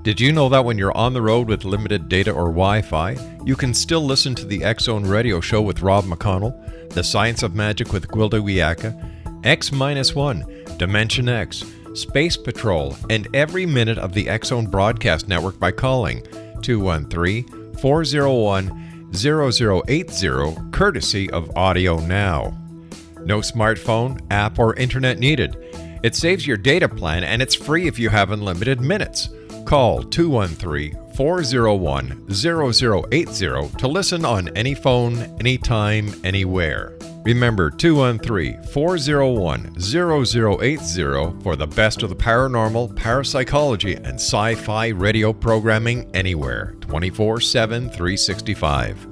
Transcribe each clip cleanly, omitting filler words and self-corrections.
Did you know that when you're on the road with limited data or Wi-Fi, you can still listen to the X-Zone Radio Show with Rob McConnell, The Science of Magic with Gwilda Wiyaka, X-1, Dimension X, Space Patrol, and every minute of the X-Zone broadcast network by calling 213-401-0080, courtesy of Audio Now. No smartphone, app, or internet needed. It saves your data plan and it's free if you have unlimited minutes. Call 213-401-0080 to listen on any phone, anytime, anywhere. Remember 213-401-0080 for the best of the paranormal, parapsychology, and sci-fi radio programming anywhere, 24/7, 365.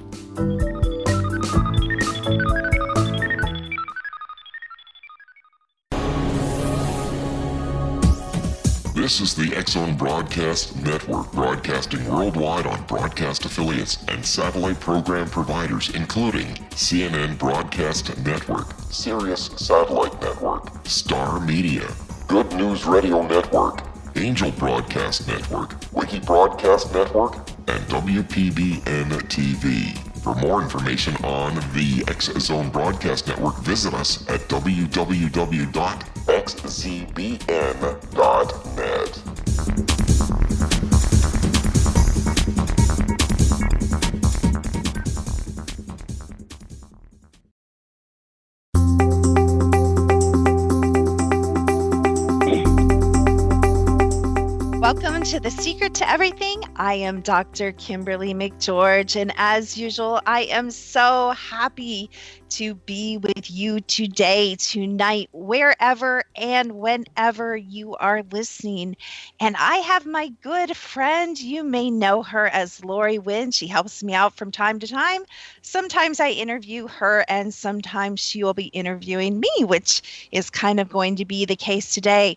This is the X-Zone Broadcast Network, broadcasting worldwide on broadcast affiliates and satellite program providers, including CNN Broadcast Network, Sirius Satellite Network, Star Media, Good News Radio Network, Angel Broadcast Network, Wiki Broadcast Network, and WPBN TV. For more information on the X-Zone Broadcast Network, visit us at www.xzbn.net. Welcome to The Secret to Everything. I am Dr. Kimberly McGeorge, and as usual, I am so happy to be with you today, tonight, wherever and whenever you are listening. And I have my good friend, you may know her as Lori Wynn. She helps me out from time to time. Sometimes I interview her, and sometimes she will be interviewing me, which is kind of going to be the case today.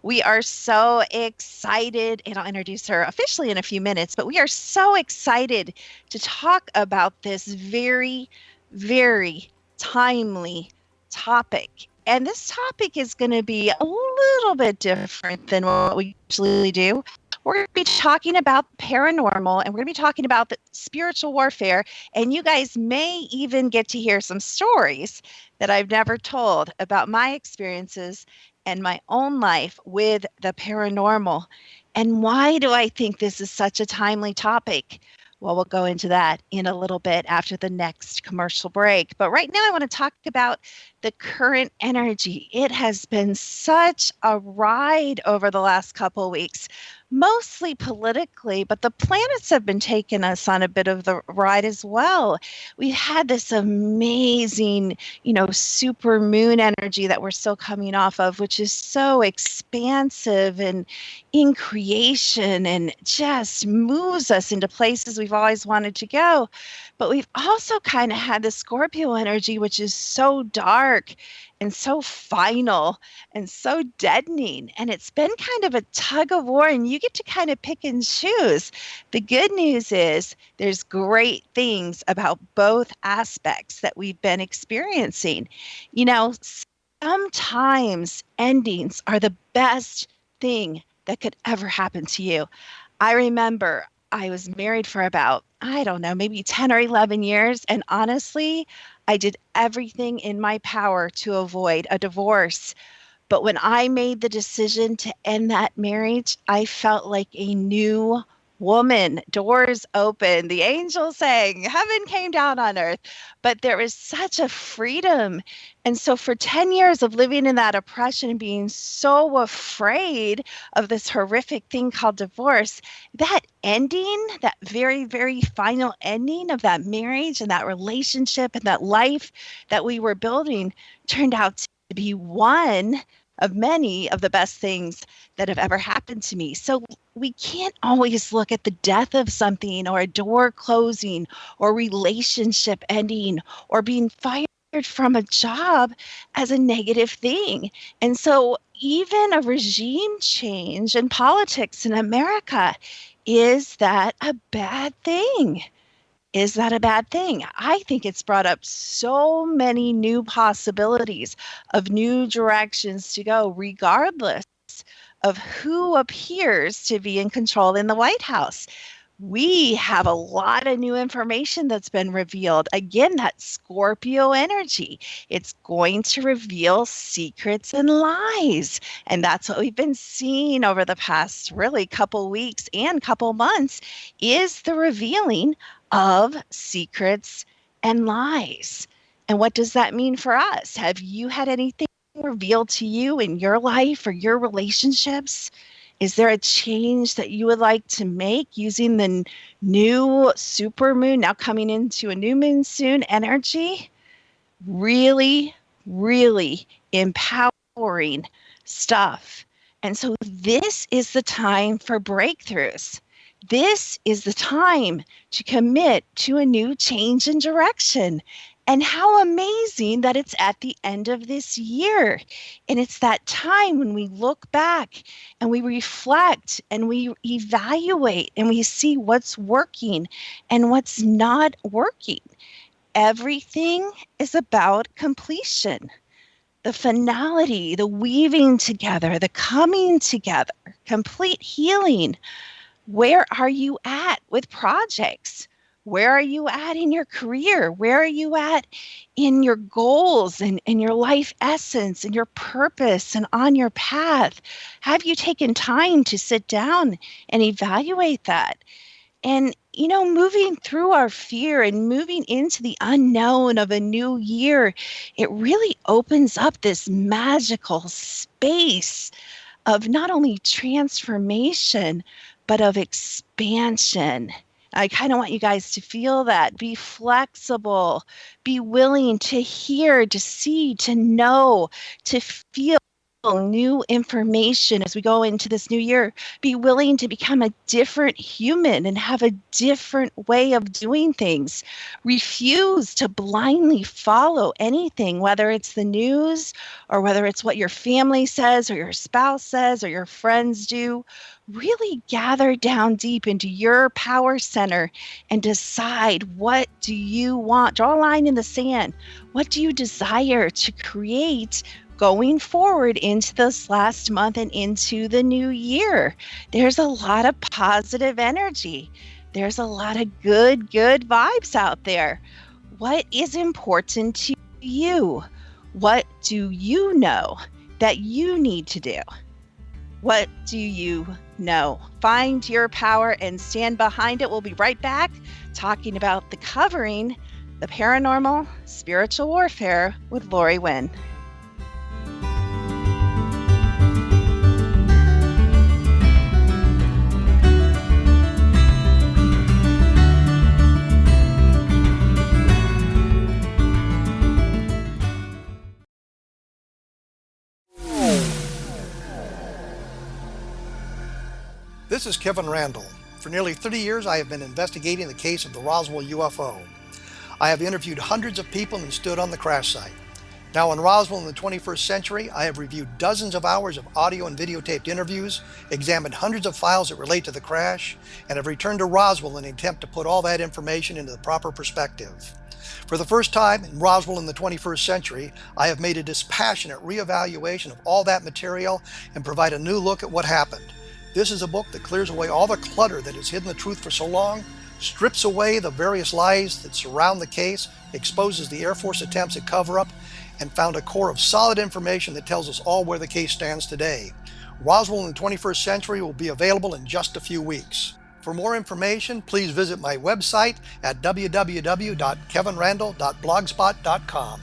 We are so excited, and I'll introduce her officially in a few minutes, but we are so excited to talk about this very, very timely topic. And this topic is going to be a little bit different than what we usually do. We're going to be talking about paranormal, and we're going to be talking about the spiritual warfare, and you guys may even get to hear some stories that I've never told about my experiences and my own life with the paranormal. And why do I think this is such a timely topic? Well, we'll go into that in a little bit after the next commercial break. But right now I want to talk about the current energy. It has been such a ride over the last couple of weeks, mostly politically, but the planets have been taking us on a bit of the ride as well. We've had this amazing, super moon energy that we're still coming off of, which is so expansive and in creation and just moves us into places we've always wanted to go. But we've also kind of had the Scorpio energy, which is so dark and so final and so deadening. And it's been kind of a tug of war, and you get to kind of pick and choose. The good news is there's great things about both aspects that we've been experiencing. Sometimes endings are the best thing that could ever happen to you. I remember I was married for about, maybe 10 or 11 years. And honestly, I did everything in my power to avoid a divorce. But when I made the decision to end that marriage, I felt like a new woman. Doors open, the angels sang, heaven came down on earth. But there was such a freedom. And so for 10 years of living in that oppression and being so afraid of this horrific thing called divorce, that ending, that very, very final ending of that marriage and that relationship and that life that we were building turned out to be one of many of the best things that have ever happened to me. So we can't always look at the death of something or a door closing or relationship ending or being fired from a job as a negative thing. And so even a regime change in politics in America, is that a bad thing? Is that a bad thing? I think it's brought up so many new possibilities of new directions to go, regardless of who appears to be in control in the White House. We have a lot of new information that's been revealed. Again, that Scorpio energy. It's going to reveal secrets and lies. And that's what we've been seeing over the past really couple weeks and couple months is the revealing of secrets and lies. And what does that mean for us? Have you had anything revealed to you in your life or your relationships? Is there a change that you would like to make using the new supermoon now coming into a new moon soon energy? Really, really empowering stuff. And so this is the time for breakthroughs. This is the time to commit to a new change in direction. And how amazing that it's at the end of this year. And it's that time when we look back and we reflect and we evaluate and we see what's working and what's not working. Everything is about completion. The finality, the weaving together, the coming together, complete healing. Where are you at with projects? Where are you at in your career? Where are you at in your goals and your life essence and your purpose and on your path? Have you taken time to sit down and evaluate that? And, moving through our fear and moving into the unknown of a new year, it really opens up this magical space of not only transformation, but of expansion. I kind of want you guys to feel that. Be flexible, be willing to hear, to see, to know, to feel new information as we go into this new year. Be willing to become a different human and have a different way of doing things. Refuse to blindly follow anything, whether it's the news or whether it's what your family says or your spouse says or your friends do. Really gather down deep into your power center and decide, what do you want? Draw a line in the sand. What do you desire to create going forward into this last month and into the new year? There's a lot of positive energy. There's a lot of good vibes out there. What is important to you? What do you know that you need to do? What do you know? Find your power and stand behind it. We'll be right back talking about the covering, the paranormal, spiritual warfare with Lori Wynn. This is Kevin Randall. For nearly 30 years, I have been investigating the case of the Roswell UFO. I have interviewed hundreds of people and stood on the crash site. Now in Roswell in the 21st century, I have reviewed dozens of hours of audio and videotaped interviews, examined hundreds of files that relate to the crash, and have returned to Roswell in an attempt to put all that information into the proper perspective. For the first time in Roswell in the 21st century, I have made a dispassionate reevaluation of all that material and provide a new look at what happened. This is a book that clears away all the clutter that has hidden the truth for so long, strips away the various lies that surround the case, exposes the Air Force attempts at cover-up, and found a core of solid information that tells us all where the case stands today. Roswell in the 21st century will be available in just a few weeks. For more information, please visit my website at www.kevinrandall.blogspot.com.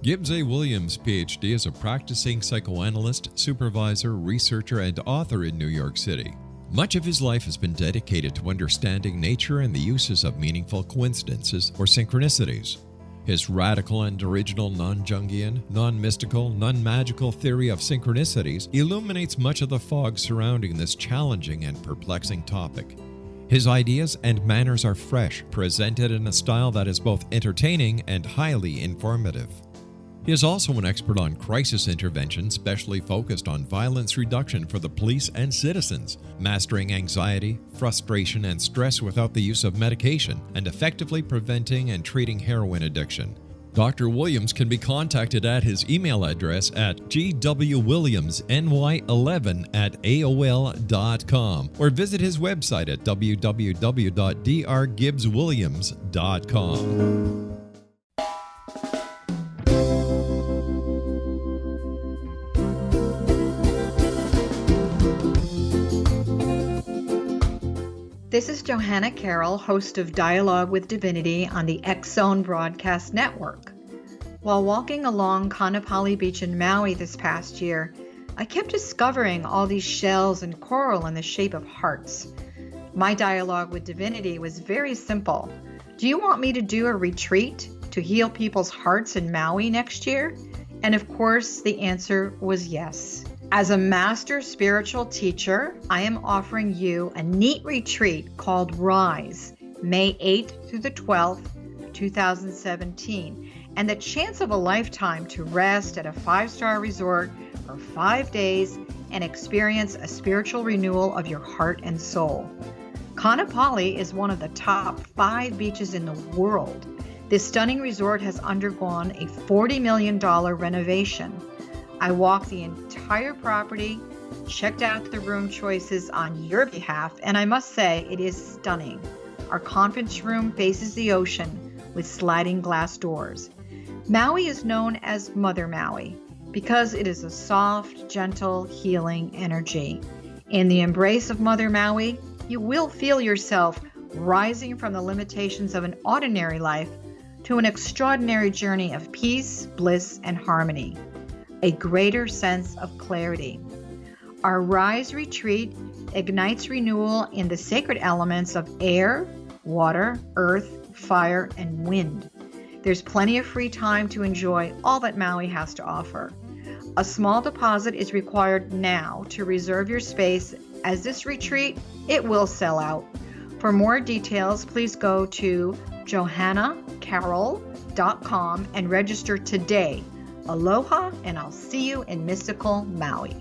Gibbs A. Williams, Ph.D., is a practicing psychoanalyst, supervisor, researcher, and author in New York City. Much of his life has been dedicated to understanding nature and the uses of meaningful coincidences or synchronicities. His radical and original non-Jungian, non-mystical, non-magical theory of synchronicities illuminates much of the fog surrounding this challenging and perplexing topic. His ideas and manners are fresh, presented in a style that is both entertaining and highly informative. He is also an expert on crisis intervention, specially focused on violence reduction for the police and citizens, mastering anxiety, frustration, and stress without the use of medication, and effectively preventing and treating heroin addiction. Dr. Williams can be contacted at his email address at gwwilliamsny11@aol.com or visit his website at www.drgibbswilliams.com. This is Johanna Carroll, host of Dialogue with Divinity on the X-Zone Broadcast Network. While walking along Kaanapali Beach in Maui this past year, I kept discovering all these shells and coral in the shape of hearts. My dialogue with Divinity was very simple. Do you want me to do a retreat to heal people's hearts in Maui next year? And of course, the answer was yes. As a master spiritual teacher, I am offering you a neat retreat called Rise, May 8th through the 12th, 2017, and the chance of a lifetime to rest at a 5-star resort for 5 days and experience a spiritual renewal of your heart and soul. Kaanapali is one of the top 5 beaches in the world. This stunning resort has undergone a $40 million renovation. I walked the entire property, checked out the room choices on your behalf, and I must say it is stunning. Our conference room faces the ocean with sliding glass doors. Maui is known as Mother Maui because it is a soft, gentle, healing energy. In the embrace of Mother Maui, you will feel yourself rising from the limitations of an ordinary life to an extraordinary journey of peace, bliss, and harmony. A greater sense of clarity. Our Rise retreat ignites renewal in the sacred elements of air, water, earth, fire, and wind. There's plenty of free time to enjoy all that Maui has to offer. A small deposit is required now to reserve your space, as this retreat, it will sell out. For more details, please go to johannacarroll.com and register today. Aloha, and I'll see you in mystical Maui.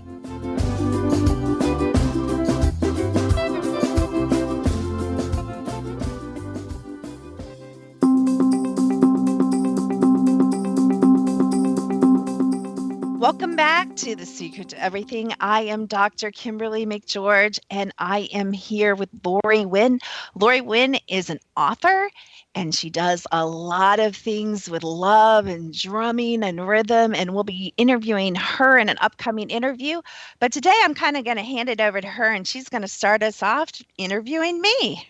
Welcome back to The Secret to Everything. I am Dr. Kimberly McGeorge, and I am here with Lori Wynn. Lori Wynn is an author, and she does a lot of things with love and drumming and rhythm, and we'll be interviewing her in an upcoming interview. But today I'm kind of going to hand it over to her, and she's going to start us off interviewing me.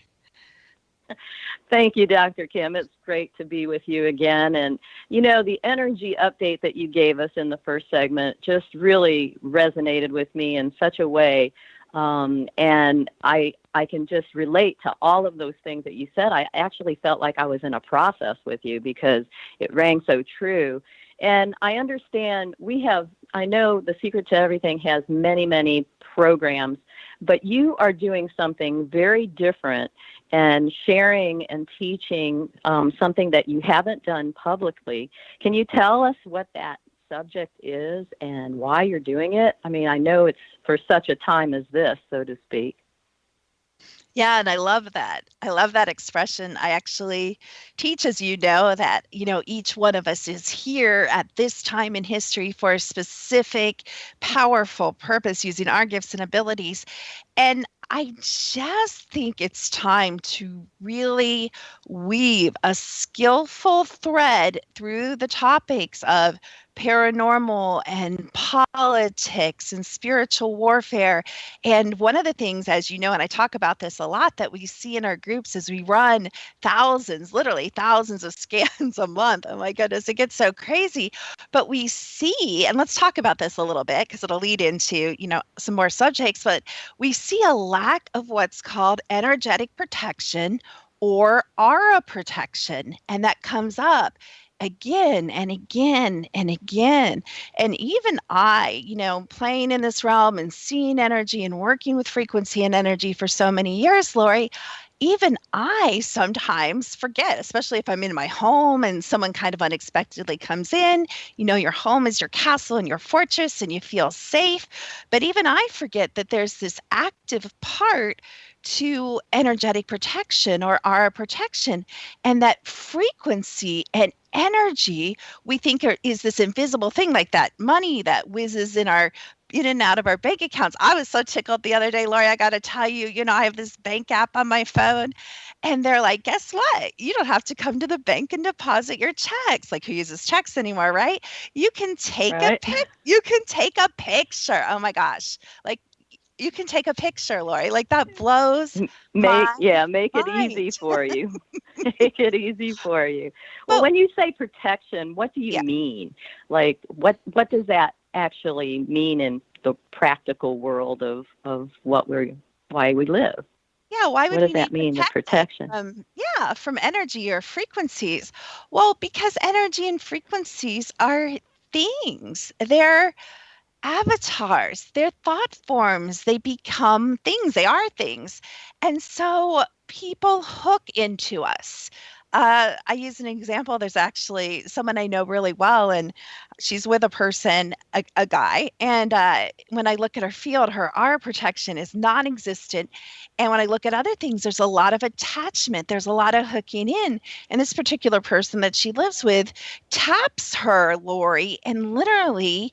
Thank you, Dr. Kim. It's great to be with you again. And, you know, the energy update that you gave us in the first segment just really resonated with me in such a way. And I can just relate to all of those things that you said. I actually felt like I was in a process with you because it rang so true. And I understand I know The Secret to Everything has many, many programs, but you are doing something very different and sharing and teaching something that you haven't done publicly. Can you tell us what that subject is and why you're doing it? I mean, I know it's for such a time as this, so to speak. Yeah, and I love that. I love that expression. I actually teach, as you know, that, each one of us is here at this time in history for a specific, powerful purpose using our gifts and abilities. And I just think it's time to really weave a skillful thread through the topics of paranormal and politics and spiritual warfare. And one of the things, as you know, and I talk about this a lot, that we see in our groups is we run literally thousands of scans a month. Oh my goodness, it gets so crazy. But we see, and let's talk about this a little bit because it'll lead into, some more subjects, but we see a lack of what's called energetic protection or aura protection. And that comes up again and again and again. And even I, playing in this realm and seeing energy and working with frequency and energy for so many years, Lori, even I sometimes forget, especially if I'm in my home and someone kind of unexpectedly comes in. Your home is your castle and your fortress and you feel safe. But even I forget that there's this active part to energetic protection or aura protection, and that frequency and energy we think is this invisible thing, like that money that whizzes in and out of our bank accounts. I was so tickled the other day, Lori, I got to tell you, I have this bank app on my phone, and they're like, guess what? You don't have to come to the bank and deposit your checks. Like, who uses checks anymore, right? You can take Right. you can take a picture. Oh my gosh. Like, you can take a picture, Lori. Like, that blows Make my it mind. easy for you. Make it easy for you. Well, Well, when you say protection, what do you yeah. mean? Like, what does that actually mean in the practical world of why we live? Yeah, why What would does we that need mean, the protection protection? from energy or frequencies? Well, because energy and frequencies are things. They're avatars, they're thought forms, they become things, they are things. And so people hook into us. I use an example. There's actually someone I know really well, and she's with a person, a guy. And when I look at her field, her aura protection is non existent. And when I look at other things, there's a lot of attachment, there's a lot of hooking in. And this particular person that she lives with taps her, Lori, and literally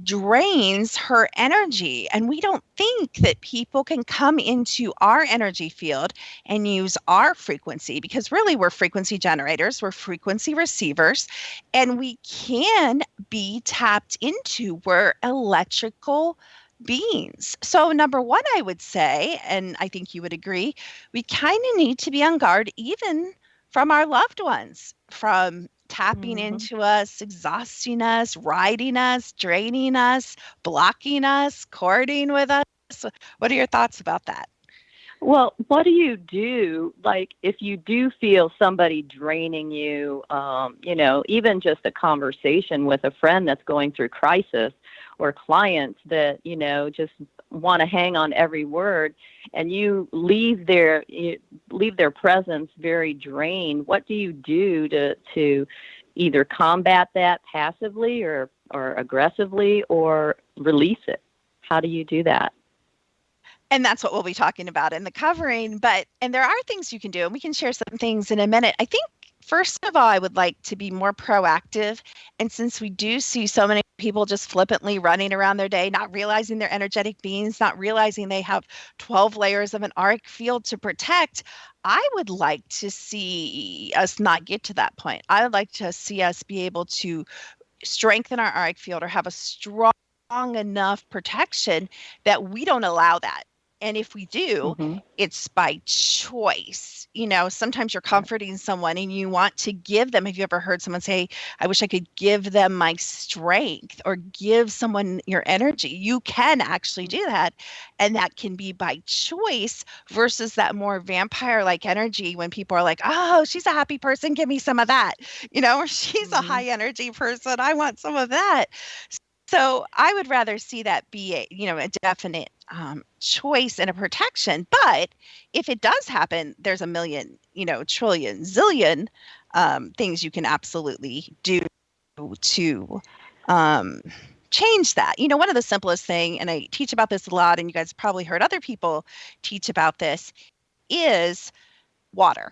drains her energy. And we don't think that people can come into our energy field and use our frequency, because really we're frequency generators, we're frequency receivers, and we can be tapped into. We're electrical beings. So, number one, I would say, and I think you would agree, we kind of need to be on guard even from our loved ones, from tapping into us, exhausting us, riding us, draining us, blocking us, cording with us. What are your thoughts about that? Well, what do you do, like, if you do feel somebody draining you, even just a conversation with a friend that's going through crisis, or clients that, just want to hang on every word, and you leave their presence very drained? What do you do to either combat that passively or aggressively, or release it? How do you do that? And that's what we'll be talking about in the covering. And there are things you can do, and we can share some things in a minute. I think, first of all, I would like to be more proactive. And since we do see so many people just flippantly running around their day, not realizing they're energetic beings, not realizing they have 12 layers of an auric field to protect, I would like to see us not get to that point. I would like to see us be able to strengthen our auric field, or have a strong enough protection that we don't allow that. And if we do, it's by choice. Sometimes you're comforting someone and you want to give them. Have you ever heard someone say, I wish I could give them my strength, or give someone your energy? You can actually do that. And that can be by choice, versus that more vampire like energy when people are like, oh, she's a happy person, give me some of that. Or she's a high energy person, I want some of that. So I would rather see that be a definite choice and a protection. But if it does happen, there's a million, trillion, zillion things you can absolutely do to change that. One of the simplest thing, and I teach about this a lot, and you guys probably heard other people teach about this, is water.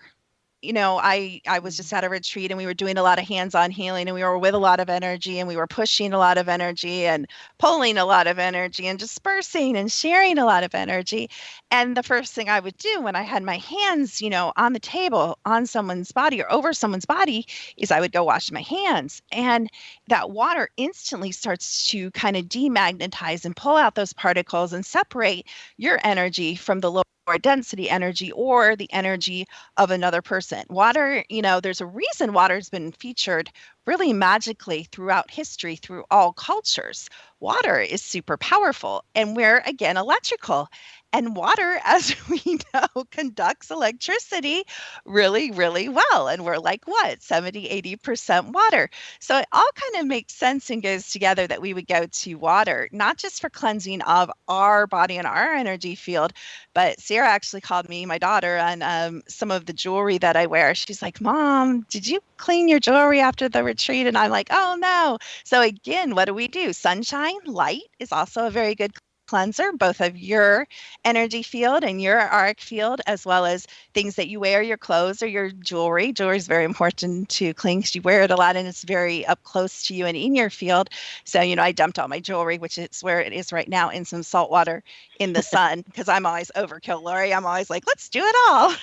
I was just at a retreat, and we were doing a lot of hands-on healing, and we were with a lot of energy, and we were pushing a lot of energy and pulling a lot of energy and dispersing and sharing a lot of energy. And the first thing I would do when I had my hands, on the table, on someone's body or over someone's body, is I would go wash my hands. And that water instantly starts to kind of demagnetize and pull out those particles and separate your energy from the lower density energy, or the energy of another person. Water, there's a reason water's been featured really magically throughout history, through all cultures. Water is super powerful, and we're, again, electrical. And water, as we know, conducts electricity really, really well. And we're like, what, 70, 80% water. So it all kind of makes sense and goes together that we would go to water, not just for cleansing of our body and our energy field, but Sarah actually called me, my daughter, on some of the jewelry that I wear. She's like, Mom, did you clean your jewelry after the retreat? And I'm like, oh, no. So again, what do? Sunshine, light is also a very good cleanser, both of your energy field and your auric field, as well as things that you wear, your clothes or your jewelry. Jewelry is very important to clean because you wear it a lot and it's very up close to you and in your field. So, I dumped all my jewelry, which is where it is right now, in some salt water in the sun, because I'm always overkill, Lori. I'm always like, let's do it all.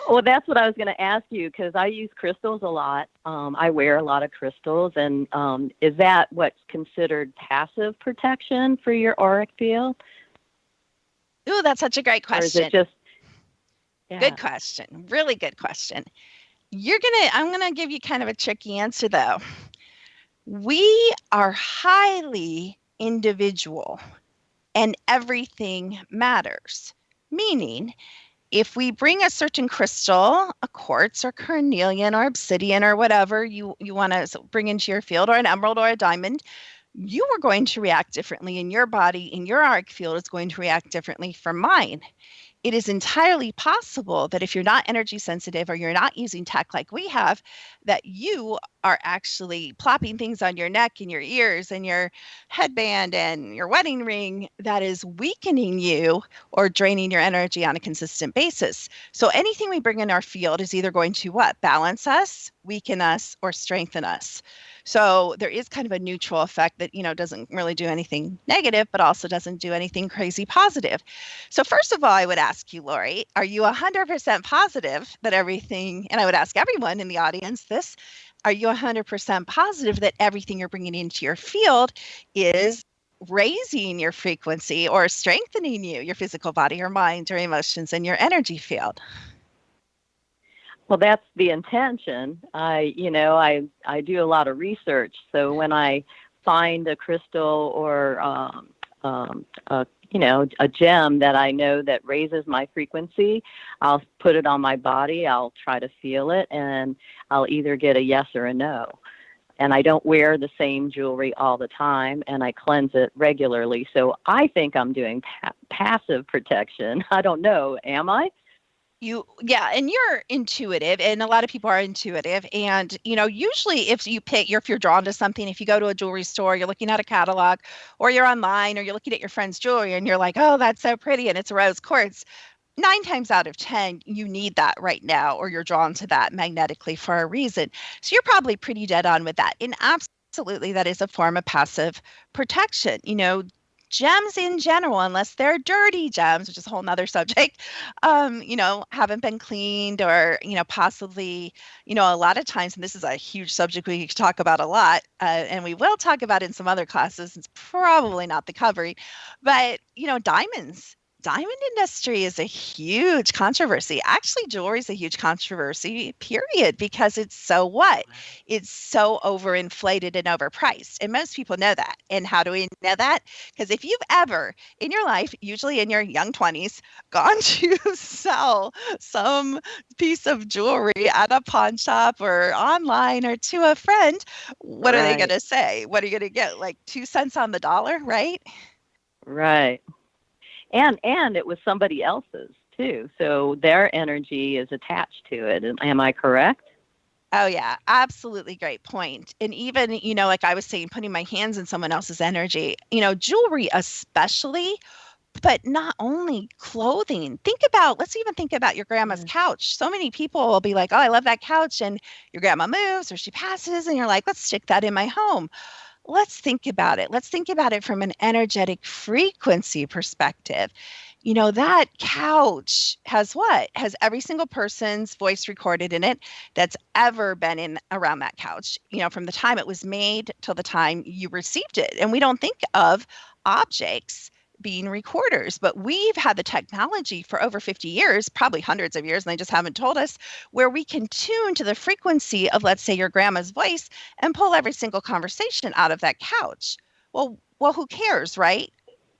Well, that's what I was going to ask you, because I use crystals a lot. I wear a lot of crystals. And is that what's considered passive protection for your auric field? Ooh, that's such a great question. Or is it just... Yeah. Good question. Really good question. I'm going to give you kind of a tricky answer, though. We are highly individual and everything matters. Meaning, if we bring a certain crystal, a quartz or carnelian or obsidian or whatever you want to bring into your field, or an emerald or a diamond, you are going to react differently in your body, in your auric field is going to react differently from mine. It is entirely possible that if you're not energy sensitive or you're not using tech like we have, that you are actually plopping things on your neck and your ears and your headband and your wedding ring that is weakening you or draining your energy on a consistent basis. So anything we bring in our field is either going to what? Balance us, weaken us, or strengthen us. So there is kind of a neutral effect that, doesn't really do anything negative, but also doesn't do anything crazy positive. So first of all, I would ask you, Lori, are you 100% positive that everything, and I would ask everyone in the audience this, are you 100% positive that everything you're bringing into your field is raising your frequency or strengthening you, your physical body, your mind, your emotions, and your energy field? Well, that's the intention. I do a lot of research. So when I find a crystal or a gem that I know that raises my frequency, I'll put it on my body. I'll try to feel it, and I'll either get a yes or a no. And I don't wear the same jewelry all the time, and I cleanse it regularly. So I think I'm doing passive protection. I don't know. Am I? And you're intuitive, and a lot of people are intuitive. And, usually if you're drawn to something, if you go to a jewelry store, you're looking at a catalog, or you're online, or you're looking at your friend's jewelry and you're like, oh, that's so pretty, and it's rose quartz. 9 times out of 10, you need that right now, or you're drawn to that magnetically for a reason. So you're probably pretty dead on with that. And absolutely, that is a form of passive protection. Gems in general, unless they're dirty gems, which is a whole nother subject, haven't been cleaned or, possibly, a lot of times, and this is a huge subject we talk about a lot, and we will talk about in some other classes. It's probably not the covering, but, diamond industry is a huge controversy. Actually, jewelry is a huge controversy, period, because it's so what? It's so overinflated and overpriced. And most people know that. And how do we know that? Because if you've ever in your life, usually in your young 20s, gone to sell some piece of jewelry at a pawn shop or online or to a friend, what are they going to say? What are you going to get? Like 2 cents on the dollar, right? Right. And it was somebody else's too. So their energy is attached to it. Am I correct? Oh, yeah, absolutely. Great point. And even, like I was saying, putting my hands in someone else's energy, jewelry especially, but not only clothing. Let's even think about your grandma's couch. So many people will be like, oh, I love that couch. And your grandma moves or she passes and you're like, let's stick that in my home. Let's think about it. Let's think about it from an energetic frequency perspective. That couch has what? Has every single person's voice recorded in it that's ever been in around that couch, from the time it was made till the time you received it. And we don't think of objects being recorders, but we've had the technology for over 50 years, probably hundreds of years, and they just haven't told us, where we can tune to the frequency of, let's say, your grandma's voice and pull every single conversation out of that couch. Well, who cares, right?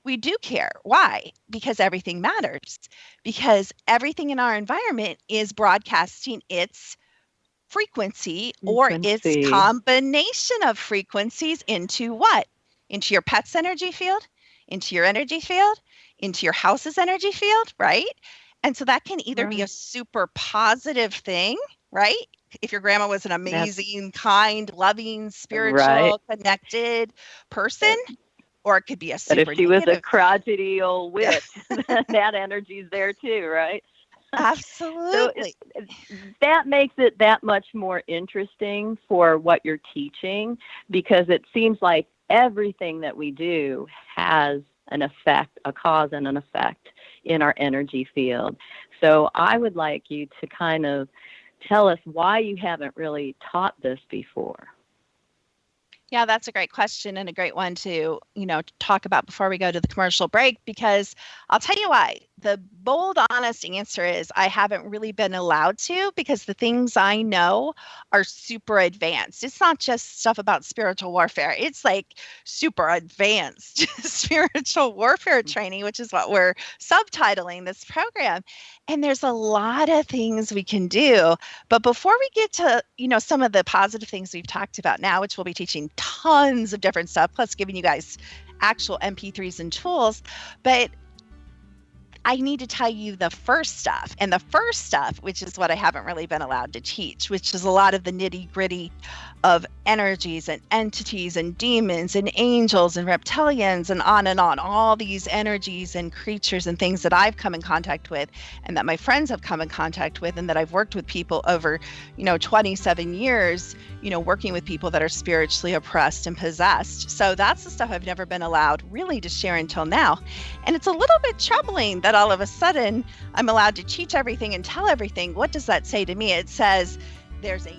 we do care. Why? Because everything matters. Because everything in our environment is broadcasting its frequency or its Frequency. combination of frequencies into what? Into your pet's energy field, into your energy field, into your house's energy field, right? And so that can either be a Right. super positive thing, right? If your grandma was an That's amazing, kind, loving, right. spiritual, connected person, or it could be a But if super she was a negative. crotchety old witch, that energy's there too, right? So Absolutely. that makes it that much more interesting for what you're teaching, because it seems like everything that we do has an effect, a cause and an effect in our energy field. So I would like you to kind of tell us why you haven't really taught this before. Yeah, that's a great question and a great one to, talk about before we go to the commercial break, because I'll tell you why. The bold, honest answer is I haven't really been allowed to, because the things I know are super advanced. It's not just stuff about spiritual warfare. It's like super advanced spiritual warfare training, which is what we're subtitling this program. And there's a lot of things we can do. But before we get to, some of the positive things we've talked about now, which we'll be teaching tons of different stuff, plus giving you guys actual MP3s and tools, but I need to tell you the first stuff. And the first stuff, which is what I haven't really been allowed to teach, which is a lot of the nitty gritty of energies and entities and demons and angels and reptilians and on, all these energies and creatures and things that I've come in contact with and that my friends have come in contact with and that I've worked with people over, 27 years, working with people that are spiritually oppressed and possessed. So that's the stuff I've never been allowed really to share until now. And it's a little bit troubling that all of a sudden I'm allowed to teach everything and tell everything. What does that say to me? It says there's a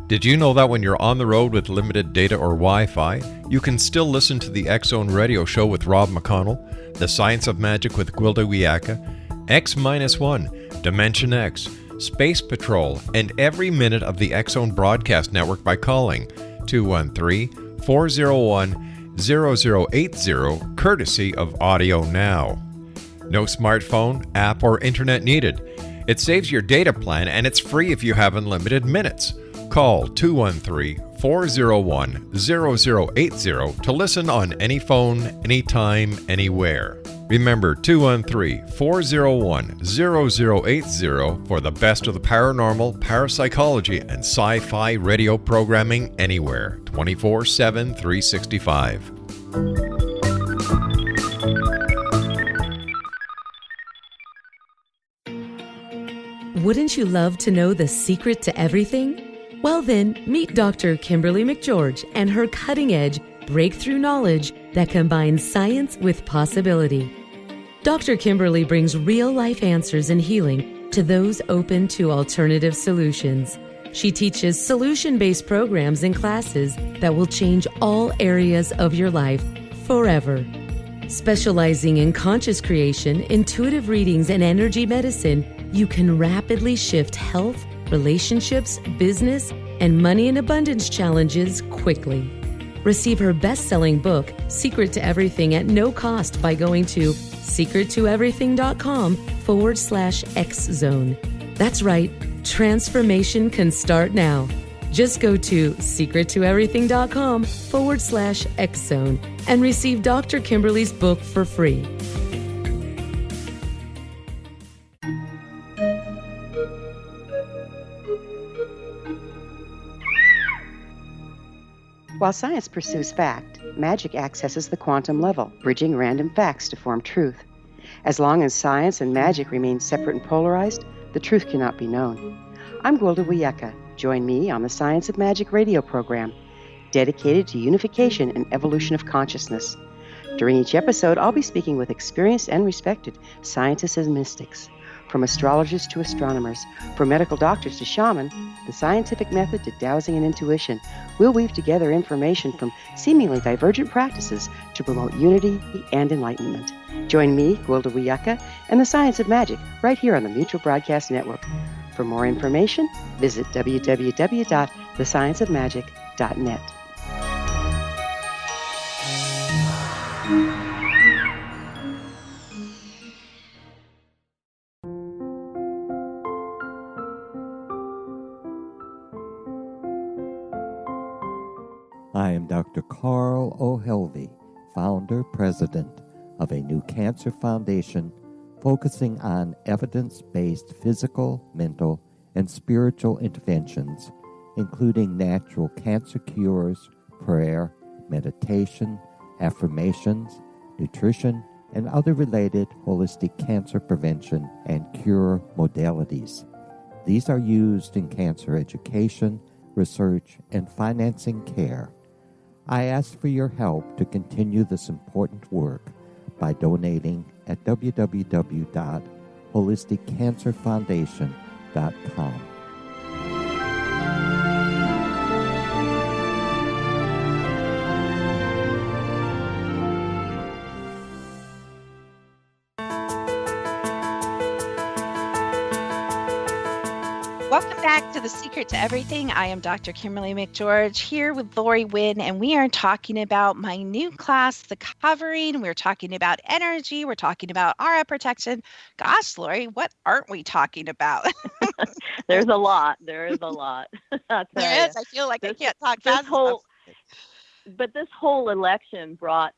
Did you know that when you're on the road with limited data or Wi-Fi, you can still listen to the X-Zone Radio Show with Rob McConnell, The Science of Magic with Gwilda Wiyaka, X-1, Dimension X, Space Patrol, and every minute of the X-Zone Broadcast Network by calling 213-401-0080, courtesy of Audio Now. No smartphone, app, or internet needed. It saves your data plan and it's free if you have unlimited minutes. Call 213-401-0080 to listen on any phone, anytime, anywhere. Remember 213-401-0080 for the best of the paranormal, parapsychology, and sci-fi radio programming anywhere, 24/7, 365. Wouldn't you love to know the secret to everything? Well then, meet Dr. Kimberly McGeorge and her cutting-edge, breakthrough knowledge that combines science with possibility. Dr. Kimberly brings real-life answers and healing to those open to alternative solutions. She teaches solution-based programs and classes that will change all areas of your life forever. Specializing in conscious creation, intuitive readings, and energy medicine, you can rapidly shift health, relationships, business, and money and abundance challenges quickly. Receive her best-selling book, Secret to Everything, at no cost by going to secrettoeverything.com/X-Zone. That's right, transformation can start now. Just go to secrettoeverything.com/X-Zone and receive Dr. Kimberly's book for free. While science pursues fact, magic accesses the quantum level, bridging random facts to form truth. As long as science and magic remain separate and polarized, the truth cannot be known. I'm Gwilda Wiyaka. Join me on the Science of Magic radio program, dedicated to unification and evolution of consciousness. During each episode, I'll be speaking with experienced and respected scientists and mystics From astrologers to astronomers, from medical doctors to shaman, the scientific method to dowsing and intuition, we'll weave together information from seemingly divergent practices to promote unity and enlightenment. Join me, Gwilda Wiyaka, and the Science of Magic right here on the Mutual Broadcast Network. For more information, visit www.thescienceofmagic.net. I am Dr. Carl O'Helvey, founder, president of a new cancer foundation focusing on evidence-based physical, mental, and spiritual interventions, including natural cancer cures, prayer, meditation, affirmations, nutrition, and other related holistic cancer prevention and cure modalities. These are used in cancer education, research, and financing care. I ask for your help to continue this important work by donating at www.holisticcancerfoundation.com. Welcome back to The Secret to Everything. I am Dr. Kimberly McGeorge here with Lori Wynn, and we are talking about my new class, The Covering. We're talking about energy. We're talking about aura protection. Gosh, Lori, what aren't we talking about? There's a lot. There is a lot. I'll tell There is. you. I feel like I This- can't talk this fast whole- enough. But this whole election brought,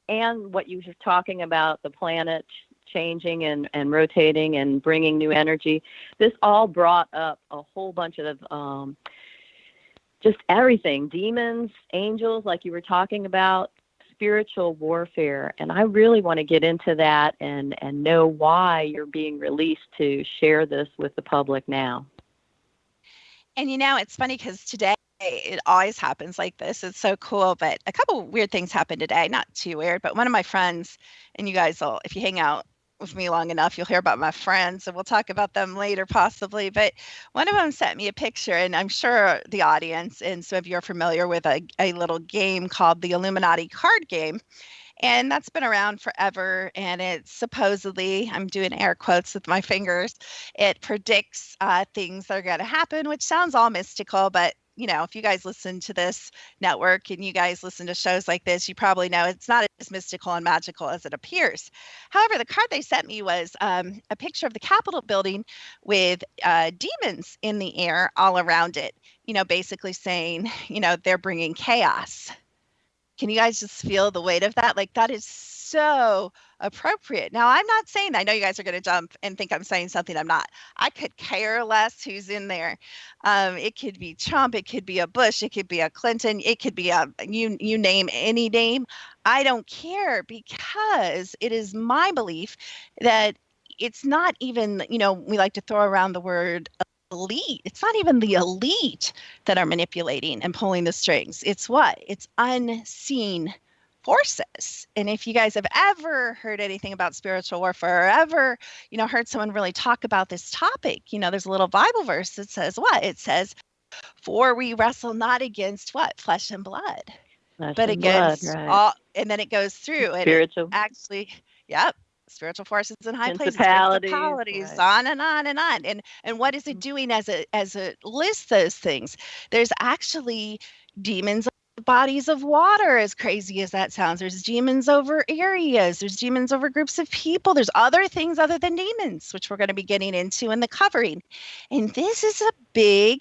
and what you were talking about, the planet changing and rotating and bringing new energy, this all brought up a whole bunch of just everything, demons, angels, like you were talking about, spiritual warfare. And I really want to get into that and know why you're being released to share this with the public now. And it's funny because today it always happens like this. It's so cool. But a couple weird things happened today. Not too weird, but one of my friends, and you guys will, if you hang out with me long enough, you'll hear about my friends, and we'll talk about them later possibly. But one of them sent me a picture, and I'm sure the audience and some of you are familiar with a little game called the Illuminati card game. And that's been around forever. And it's supposedly, I'm doing air quotes with my fingers, it predicts things that are going to happen, which sounds all mystical. But, if you guys listen to this network and you guys listen to shows like this, you probably know it's not as mystical and magical as it appears. However, the card they sent me was a picture of the Capitol building with demons in the air all around it, basically saying, they're bringing chaos. Can you guys just feel the weight of that? Like, that is so appropriate. Now, I'm not saying, I know you guys are going to jump and think I'm saying something I'm not. I could care less who's in there. It could be Trump. It could be a Bush. It could be a Clinton. It could be you name any name. I don't care, because it is my belief that it's not even, we like to throw around the word elite. It's not even the elite that are manipulating and pulling the strings. It's what? It's unseen forces. And if you guys have ever heard anything about spiritual warfare, or ever, heard someone really talk about this topic, there's a little Bible verse that says what? It says, "For we wrestle not against what? Flesh and blood, but against right. all." And then it goes through, and Spiritual. actually, yep. Spiritual forces in high places, Principalities, right. on and on and on. And what is it doing as it lists those things? There's actually demons of bodies of water, as crazy as that sounds. There's demons over areas. There's demons over groups of people. There's other things other than demons, which we're going to be getting into in the covering. And this is a big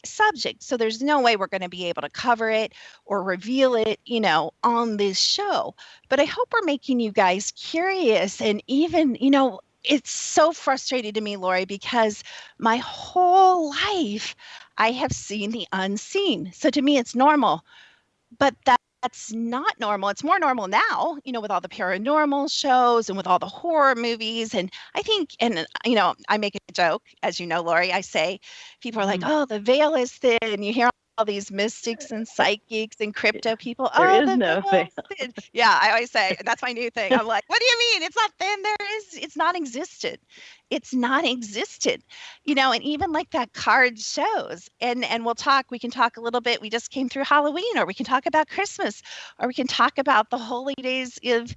subject. So there's no way we're going to be able to cover it or reveal it, on this show. But I hope we're making you guys curious. And even, it's so frustrating to me, Lori, because my whole life I have seen the unseen. So to me, it's normal. But that's not normal. It's more normal now, with all the paranormal shows and with all the horror movies. And I think, I make a joke, as you know, Lori, I say, people are like, oh, the veil is thin. And you hear all these mystics and psychics and crypto people. There is no veil. Yeah, I always say, that's my new thing. I'm like, what do you mean? It's not thin. It's non-existent. It's non-existent, and even like that card shows. And we can talk a little bit. We just came through Halloween, or we can talk about Christmas, or we can talk about the holy days of,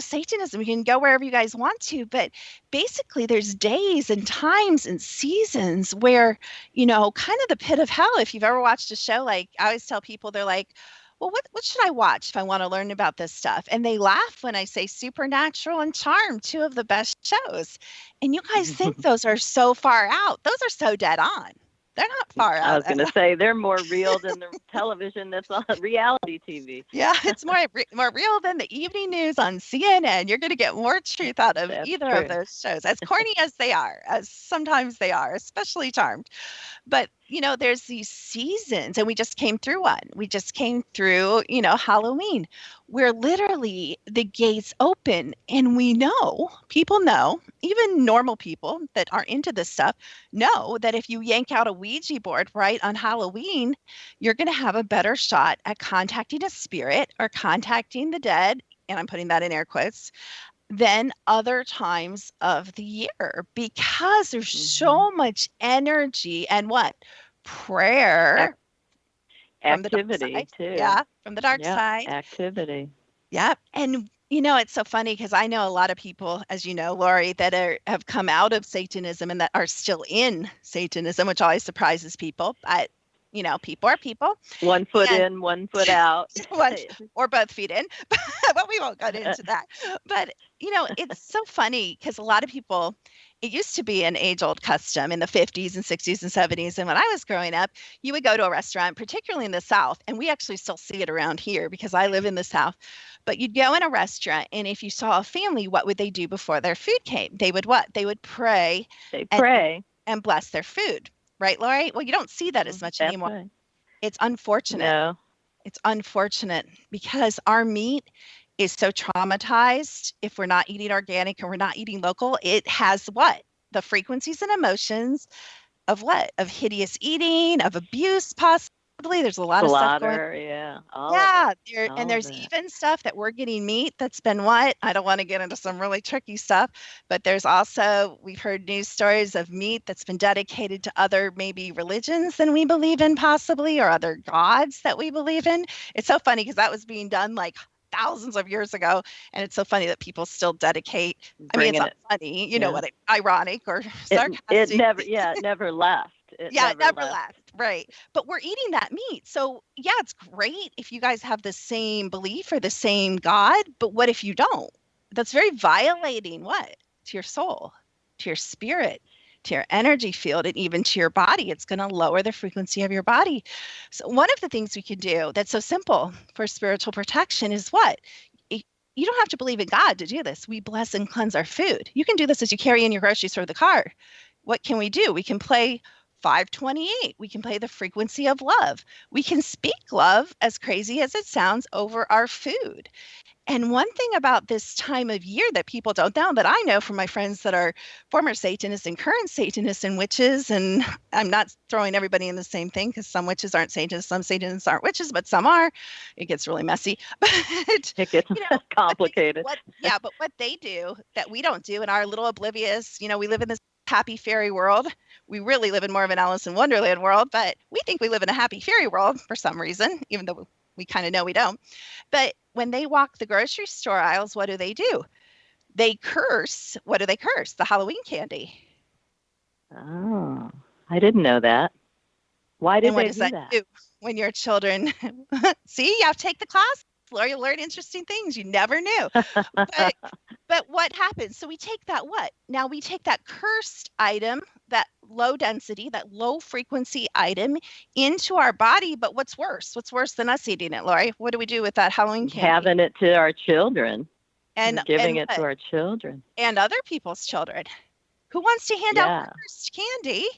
Satanism. We can go wherever you guys want to, but basically there's days and times and seasons where, kind of the pit of hell. If you've ever watched a show, like I always tell people, they're like, well, what should I watch if I want to learn about this stuff? And they laugh when I say Supernatural and Charmed, two of the best shows. And you guys think those are so far out. Those are so dead on. They're not far out. I was going to say they're more real than the television that's on reality TV. Yeah, it's more real than the evening news on CNN. You're going to get more truth out of either of those shows, as corny as they are, as sometimes they are, especially Charmed. But, there's these seasons, and we just came through one. We just came through, Halloween, where literally the gates open, and people know, even normal people that aren't into this stuff know that if you yank out a Ouija board right on Halloween, you're going to have a better shot at contacting a spirit or contacting the dead, and I'm putting that in air quotes, than other times of the year, because there's so much energy and prayer, activity too. Yeah, from the dark side. Activity. Yeah, and it's so funny because I know a lot of people, as you know, Lori, that have come out of Satanism and that are still in Satanism, which always surprises people. But people are people. One foot in, one foot out. Or both feet in. But we won't get into that. But, it's so funny because a lot of people, it used to be an age-old custom in the 50s and 60s and 70s. And when I was growing up, you would go to a restaurant, particularly in the South, and we actually still see it around here because I live in the South. But you'd go in a restaurant, and if you saw a family, what would they do before their food came? They would what? They would pray. They pray. And bless their food. Right, Lori? Well, you don't see that as much anymore. Right. It's unfortunate. No. It's unfortunate because our meat is so traumatized. If we're not eating organic and we're not eating local, it has the frequencies and emotions of of hideous eating, of abuse, possibly. There's a lot of stuff going. There's even stuff that we're getting meat that's been I don't want to get into some really tricky stuff, but there's also, we've heard news stories of meat that's been dedicated to other maybe religions than we believe in, possibly, or other gods that we believe in. It's so funny because that was being done like thousands of years ago, and it's so funny that people still dedicate. I mean, it's not funny, ironic or sarcastic. It never left. It never left. Right. But we're eating that meat. So yeah, it's great if you guys have the same belief or the same God, but what if you don't? That's very violating to your soul, to your spirit, to your energy field, and even to your body. It's going to lower the frequency of your body. So one of the things we can do that's so simple for spiritual protection is you don't have to believe in God to do this. We bless and cleanse our food. You can do this as you carry in your groceries or the car. What can we do? We can play 528. We can play the frequency of love. We can speak love, as crazy as it sounds, over our food. And one thing about this time of year that people don't know, that I know from my friends that are former Satanists and current Satanists and witches, and I'm not throwing everybody in the same thing because some witches aren't Satanists, some Satanists aren't witches, but some are. It gets really messy. But it gets complicated. But what they do that we don't do in our little oblivious, we live in this happy fairy world. We really live in more of an Alice in Wonderland world, but we think we live in a happy fairy world for some reason, even though we kind of know we don't. But when they walk the grocery store aisles, what do? They curse. What do they curse? The Halloween candy. Oh, I didn't know that. Why did they do that? When your children, see, you have to take the class. You'll learn interesting things you never knew. But what happens? So we take that Now we take that cursed item, that low density, that low frequency item into our body. But what's worse? What's worse than us eating it, Lori? What do we do with that Halloween candy? Having it to our children. And giving it to our children. And other people's children. Who wants to hand out cursed candy?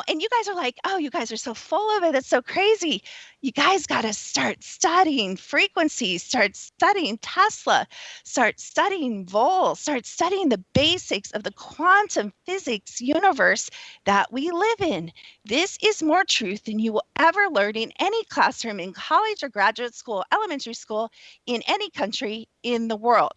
And you guys are like, oh, you guys are so full of it. It's so crazy. You guys got to start studying frequencies, start studying Tesla, start studying Vol, start studying the basics of the quantum physics universe that we live in. This is more truth than you will ever learn in any classroom, in college or graduate school, elementary school, in any country in the world.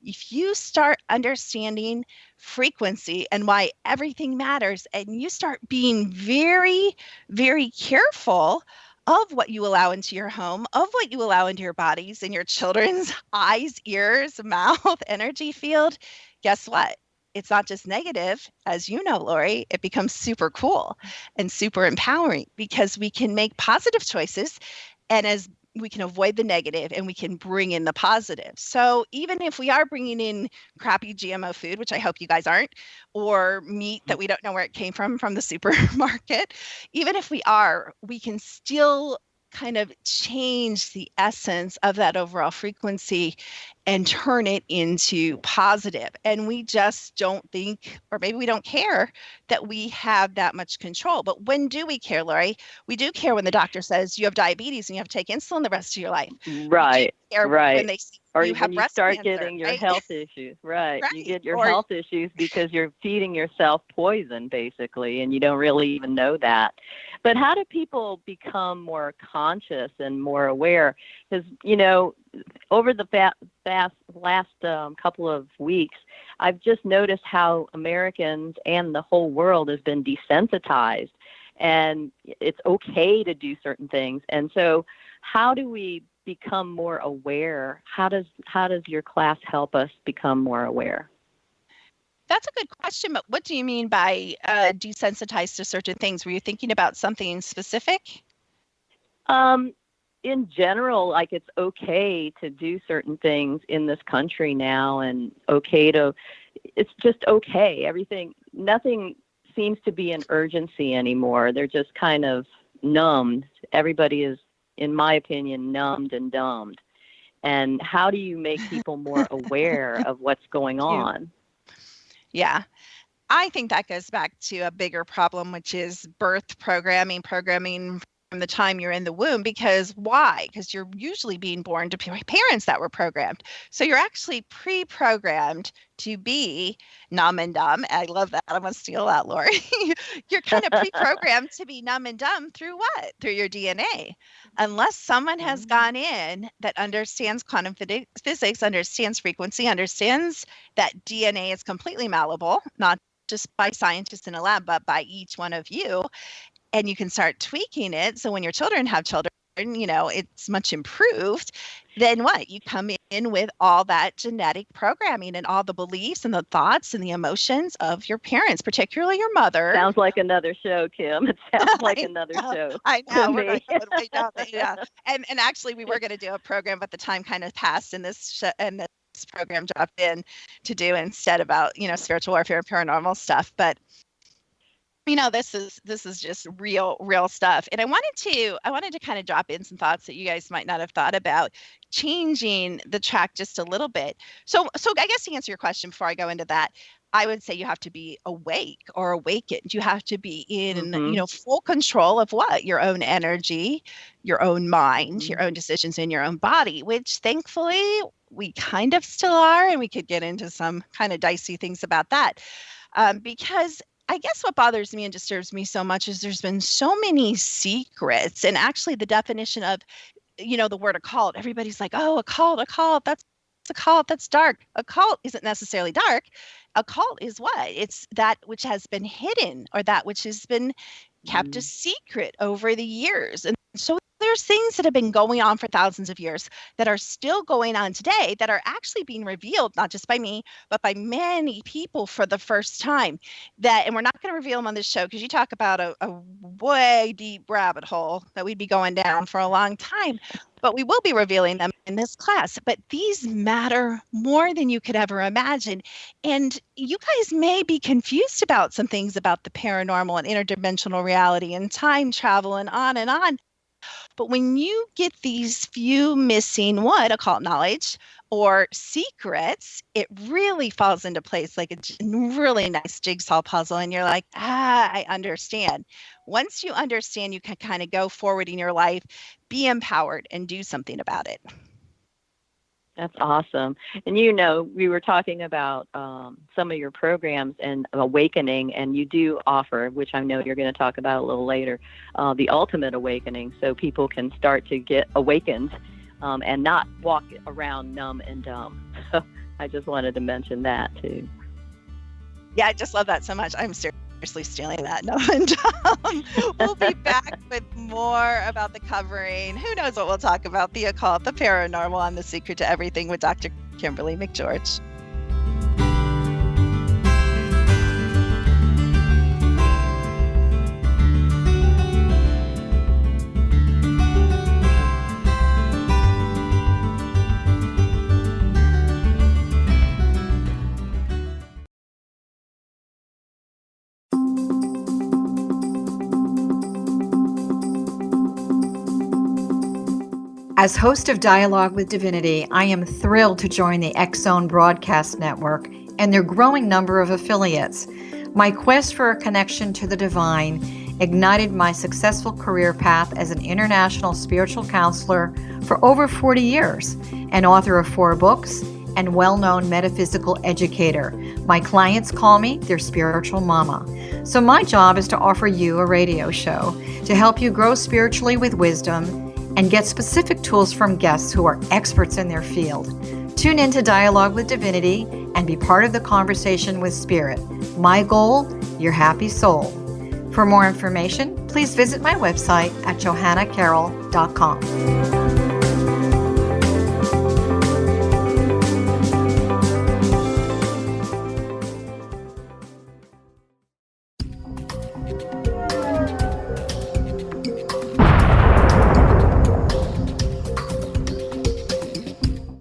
If you start understanding frequency and why everything matters, and you start being very, very careful of what you allow into your home, of what you allow into your bodies and your children's eyes, ears, mouth, energy field, guess what? It's not just negative, as you know, Lori, it becomes super cool and super empowering because we can make positive choices. And as we can avoid the negative and we can bring in the positive. So even if we are bringing in crappy GMO food, which I hope you guys aren't, or meat that we don't know where it came from the supermarket, even if we are, we can still kind of change the essence of that overall frequency and turn it into positive. And we just don't think, or maybe we don't care that we have that much control. But when do we care, Lori? We do care when the doctor says you have diabetes and you have to take insulin the rest of your life. Right. Right. When they or you have when you breast start cancer, getting your right? health issues, right. You get your Or- health issues because you're feeding yourself poison, basically, and you don't really even know that. But how do people become more conscious and more aware? Because, over the last couple of weeks, I've just noticed how Americans and the whole world has been desensitized, and it's okay to do certain things. And so how do we become more aware? How does your class help us become more aware? That's a good question, but what do you mean by desensitized to certain things? Were you thinking about something specific? In general, like it's okay to do certain things in this country now, and it's just okay. Nothing seems to be an urgency anymore. They're just kind of numbed. Everybody is, in my opinion, numbed and dumbed. And how do you make people more aware of what's going on? Yeah. I think that goes back to a bigger problem, which is birth programming from the time you're in the womb. Because why? Because you're usually being born to parents that were programmed. So you're actually pre-programmed to be numb and dumb. I love that. I'm going to steal that, Lori. You're kind of pre-programmed to be numb and dumb through what? Through your DNA. Unless someone has gone in that understands quantum physics, understands frequency, understands that DNA is completely malleable, not just by scientists in a lab, but by each one of you. And you can start tweaking it. So when your children have children, it's much improved. Then what? You come in with all that genetic programming and all the beliefs and the thoughts and the emotions of your parents, particularly your mother. Sounds like another show, Kim. It sounds like another show. I know. We're going way down there. Yeah. And actually, we were going to do a program, but the time kind of passed, and this program dropped in to do instead about spiritual warfare and paranormal stuff. But this is just real stuff. And I wanted to kind of drop in some thoughts that you guys might not have thought about, changing the track just a little bit. So I guess to answer your question before I go into that, I would say you have to be awake or awakened. You have to be in, full control of what? Your own energy, your own mind, your own decisions in your own body, which thankfully we kind of still are. And we could get into some kind of dicey things about that. Because I guess what bothers me and disturbs me so much is there's been so many secrets, and actually the definition of, the word occult, everybody's like, oh, occult, that's a cult, that's dark. A cult isn't necessarily dark. A cult is what? It's that which has been hidden, or that which has been kept a secret over the years. And so there's things that have been going on for thousands of years that are still going on today that are actually being revealed, not just by me, but by many people for the first time. And we're not going to reveal them on this show because you talk about a way deep rabbit hole that we'd be going down for a long time. But we will be revealing them in this class. But these matter more than you could ever imagine. And you guys may be confused about some things about the paranormal and interdimensional reality and time travel and on and on. But when you get these few missing occult knowledge or secrets, it really falls into place like a really nice jigsaw puzzle. And you're like, I understand. Once you understand, you can kind of go forward in your life, be empowered, and do something about it. That's awesome. And we were talking about some of your programs and awakening, and you do offer, which I know you're going to talk about a little later, the ultimate awakening, so people can start to get awakened and not walk around numb and dumb. So I just wanted to mention that too. Yeah, I just love that so much. I'm seriously stealing that. No, and we'll be back with more about the covering. Who knows what we'll talk about? The occult, the paranormal, and the secret to everything with Dr. Kimberly McGeorge. As host of Dialogue with Divinity, I am thrilled to join the X-Zone Broadcast Network and their growing number of affiliates. My quest for a connection to the divine ignited my successful career path as an international spiritual counselor for over 40 years, an author of 4 books, and well-known metaphysical educator. My clients call me their spiritual mama. So my job is to offer you a radio show to help you grow spiritually with wisdom and get specific tools from guests who are experts in their field. Tune in to Dialogue with Divinity and be part of the conversation with Spirit. My goal, your happy soul. For more information, please visit my website at johannacarroll.com.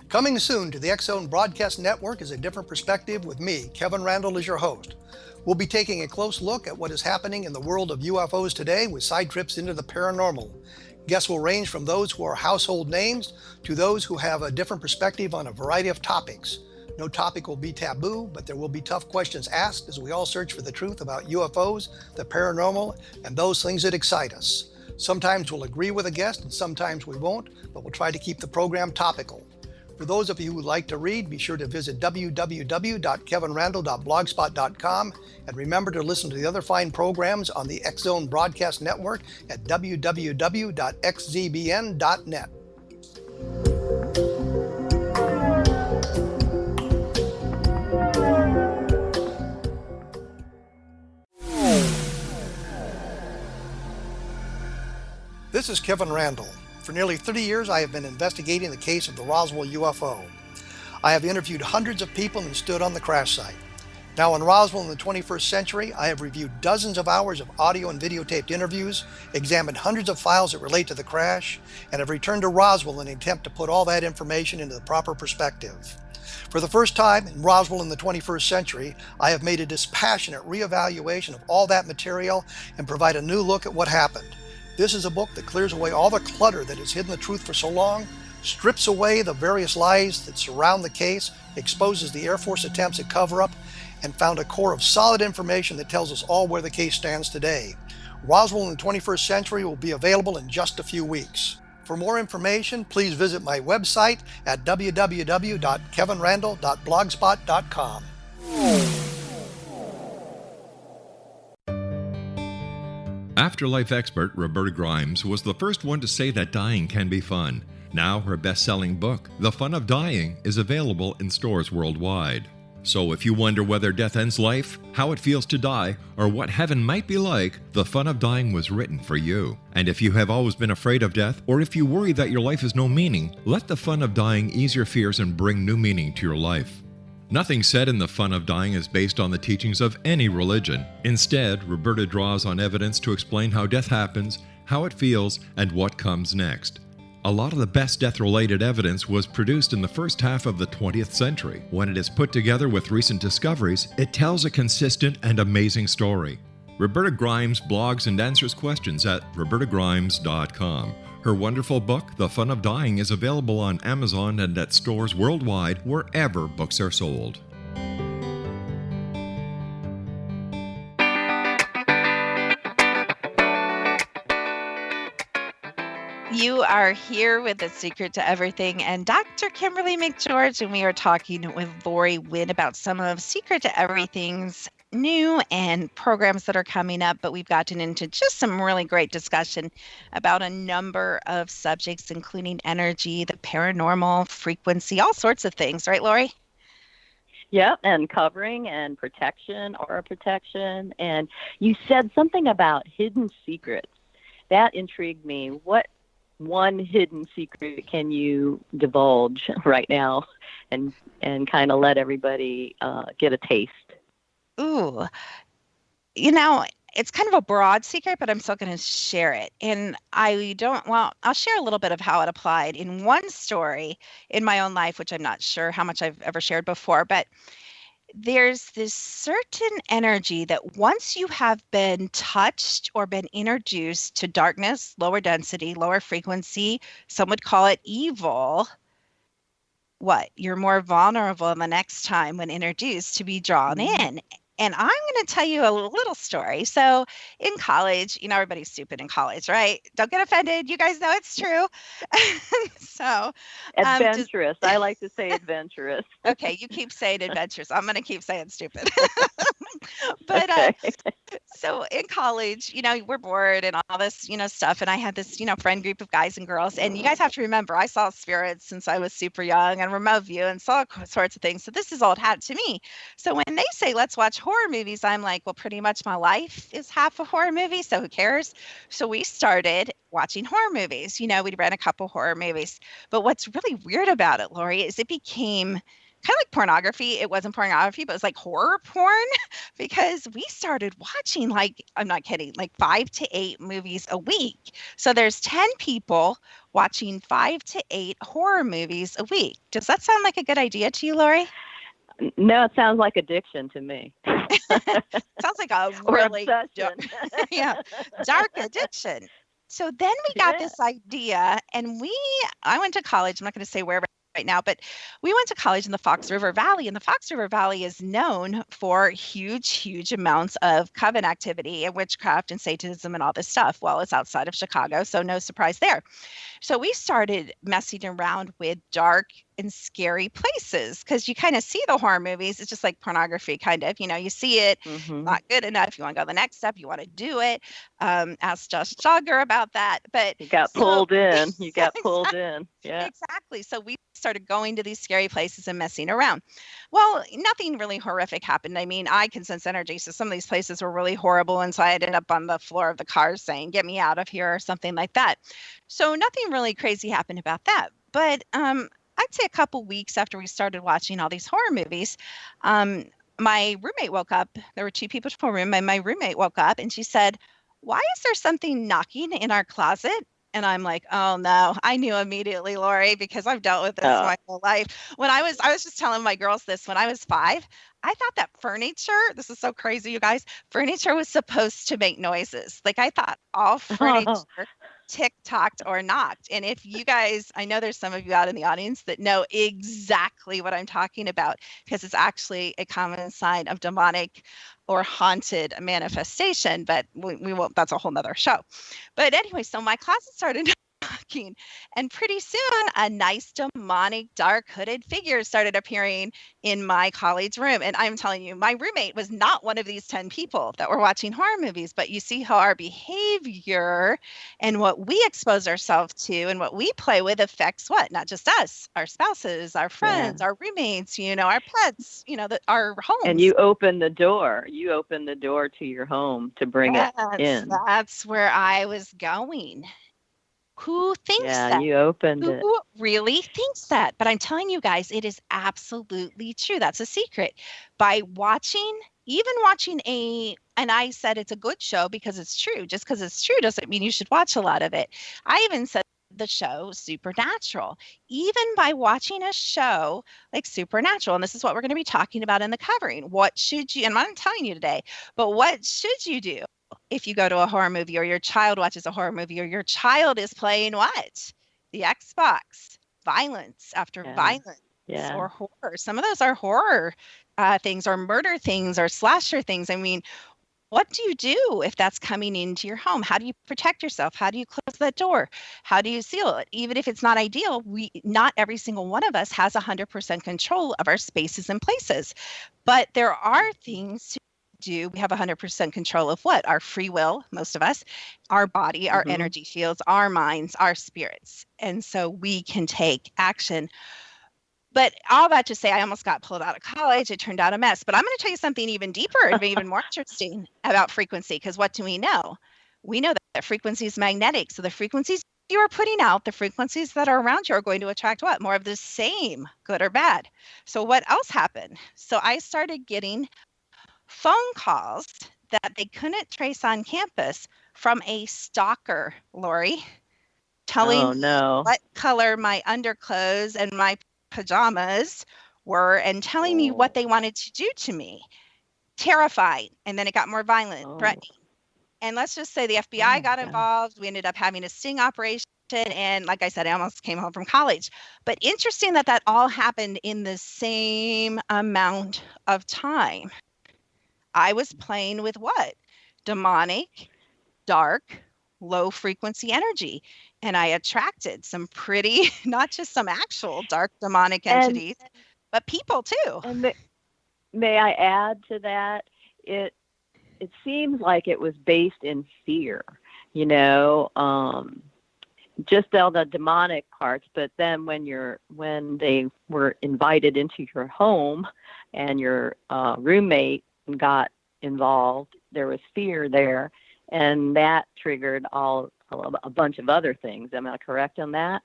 Coming soon to the X-Zone Broadcast Network is A Different Perspective with me, Kevin Randall, as your host. We'll be taking a close look at what is happening in the world of UFOs today with side trips into the paranormal. Guests will range from those who are household names to those who have a different perspective on a variety of topics. No topic will be taboo, but there will be tough questions asked as we all search for the truth about UFOs, the paranormal, and those things that excite us. Sometimes we'll agree with a guest and sometimes we won't, but we'll try to keep the program topical. For those of you who would like to read, be sure to visit www.kevinrandall.blogspot.com and remember to listen to the other fine programs on the X-Zone Broadcast Network at www.xzbn.net. This is Kevin Randall. For nearly 30 years, I have been investigating the case of the Roswell UFO. I have interviewed hundreds of people and stood on the crash site. Now in Roswell in the 21st century, I have reviewed dozens of hours of audio and videotaped interviews, examined hundreds of files that relate to the crash, and have returned to Roswell in an attempt to put all that information into the proper perspective. For the first time in Roswell in the 21st century, I have made a dispassionate reevaluation of all that material and provide a new look at what happened. This is a book that clears away all the clutter that has hidden the truth for so long, strips away the various lies that surround the case, exposes the Air Force attempts at cover-up, and found a core of solid information that tells us all where the case stands today. Roswell in the 21st century will be available in just a few weeks. For more information, please visit my website at www.kevinrandall.blogspot.com. Afterlife expert Roberta Grimes was the first one to say that dying can be fun. Now her best-selling book, The Fun of Dying, is available in stores worldwide. So if you wonder whether death ends life, how it feels to die, or what heaven might be like, The Fun of Dying was written for you. And if you have always been afraid of death, or if you worry that your life has no meaning, let The Fun of Dying ease your fears and bring new meaning to your life. Nothing said in The Fun of Dying is based on the teachings of any religion. Instead, Roberta draws on evidence to explain how death happens, how it feels, and what comes next. A lot of the best death-related evidence was produced in the first half of the 20th century. When it is put together with recent discoveries, it tells a consistent and amazing story. Roberta Grimes blogs and answers questions at robertagrimes.com. Her wonderful book, The Fun of Dying, is available on Amazon and at stores worldwide wherever books are sold. You are here with The Secret to Everything and Dr. Kimberly McGeorge, and we are talking with Lori Wynn about some of Secret to Everything's new and programs that are coming up, but we've gotten into just some really great discussion about a number of subjects, including energy, the paranormal, frequency, all sorts of things, right, Lori? Yeah, and covering and protection, aura protection. And you said something about hidden secrets. That intrigued me. What one hidden secret can you divulge right now and kind of let everybody get a taste? Ooh, you know, it's kind of a broad secret, but I'm still going to share it. And I'll share a little bit of how it applied in one story in my own life, which I'm not sure how much I've ever shared before, but there's this certain energy that once you have been touched or been introduced to darkness, lower density, lower frequency, some would call it evil, you're more vulnerable the next time when introduced to be drawn in. And I'm going to tell you a little story. So in college, everybody's stupid in college, right? Don't get offended. You guys know it's true. So adventurous. I like to say adventurous. Okay, you keep saying adventurous. I'm going to keep saying stupid. But okay. So in college, we're bored and all this, stuff. And I had this, friend group of guys and girls. And you guys have to remember, I saw spirits since I was super young and remote view and saw sorts of things. So this is old hat to me. So when they say, let's watch horror movies, I'm like, well, pretty much my life is half a horror movie. So who cares? So we started watching horror movies. We'd rent a couple horror movies. But what's really weird about it, Lori, is it became kind of like pornography. It wasn't pornography, but it was like horror porn because we started watching, I'm not kidding, like 5 to 8 movies a week. So there's 10 people watching 5 to 8 horror movies a week. Does that sound like a good idea to you, Lori? No, it sounds like addiction to me. Sounds like a really dark addiction. So then we got this idea, and I went to college. I'm not going to say where right now, but we went to college in the Fox River Valley, and the Fox River Valley is known for huge amounts of coven activity and witchcraft and Satanism and all this stuff. Well, it's outside of Chicago, so no surprise there. So we started messing around with dark and scary places because you kind of see the horror movies. It's just like pornography, kind of. You see it, not good enough. You want to go the next step. You want to do it. Ask Josh Jogger about that. But you got pulled in. You got pulled in. Yeah, exactly. So we started going to these scary places and messing around. Well, nothing really horrific happened. I mean, I can sense energy. So some of these places were really horrible. And so I ended up on the floor of the car saying, get me out of here or something like that. So nothing really crazy happened about that. But I'd say a couple weeks after we started watching all these horror movies, my roommate woke up. There were 2 people in a room, and my roommate woke up and she said, why is there something knocking in our closet? And I'm like, oh no, I knew immediately, Lori, because I've dealt with this my whole life. When I was just telling my girls this, when I was 5, I thought that furniture, this is so crazy, you guys, furniture was supposed to make noises. Like I thought all furniture tick-tocked or knocked. And if you guys, I know there's some of you out in the audience that know exactly what I'm talking about, because it's actually a common sign of demonic or haunted manifestation, but we won't, that's a whole nother show. But anyway, so my closet started knocking, and pretty soon a nice demonic dark hooded figure started appearing in my colleague's room. And I'm telling you, my roommate was not one of these 10 people that were watching horror movies, but you see how our behavior and what we expose ourselves to and what we play with affects what? Not just us, our spouses, our friends, our roommates, our pets, our homes. And you open the door. You open the door to your home to bring it in. That's where I was going. Who thinks that? Yeah, you opened it. Who really thinks that? But I'm telling you guys, it is absolutely true. That's a secret. By even watching and I said it's a good show because it's true. Just because it's true doesn't mean you should watch a lot of it. I even said the show Supernatural. Even by watching a show like Supernatural, and this is what we're going to be talking about in the covering. What should you, and I'm not telling you today, but what should you do if you go to a horror movie or your child watches a horror movie or your child is playing what? The Xbox. Violence after violence or horror. Some of those are horror things or murder things or slasher things. I mean, what do you do if that's coming into your home? How do you protect yourself? How do you close that door? How do you seal it? Even if it's not ideal, not every single one of us has 100% control of our spaces and places. But there are things to do, we have 100% control of what? Our free will, most of us, our body, our energy fields, our minds, our spirits. And so we can take action. But all that to say, I almost got pulled out of college. It turned out a mess. But I'm going to tell you something even deeper and even more interesting about frequency, because what do we know? We know that frequency is magnetic. So the frequencies you are putting out, the frequencies that are around you are going to attract what? More of the same, good or bad. So what else happened? So I started getting phone calls that they couldn't trace on campus from a stalker, Lori, telling me what color my underclothes and my pajamas were and telling me what they wanted to do to me. Terrified. And then it got more violent, threatening. And let's just say the FBI got involved. We ended up having a sting operation. And like I said, I almost came home from college. But interesting that that all happened in the same amount of time. I was playing with what? Demonic, dark, low frequency energy. And I attracted some pretty, not just some actual dark demonic entities, but people too. And may I add to that? It seems like it was based in fear, you know, just all the demonic parts. But then when they were invited into your home and your roommate got involved, there was fear there, and that triggered a bunch of other things. Am I correct on that?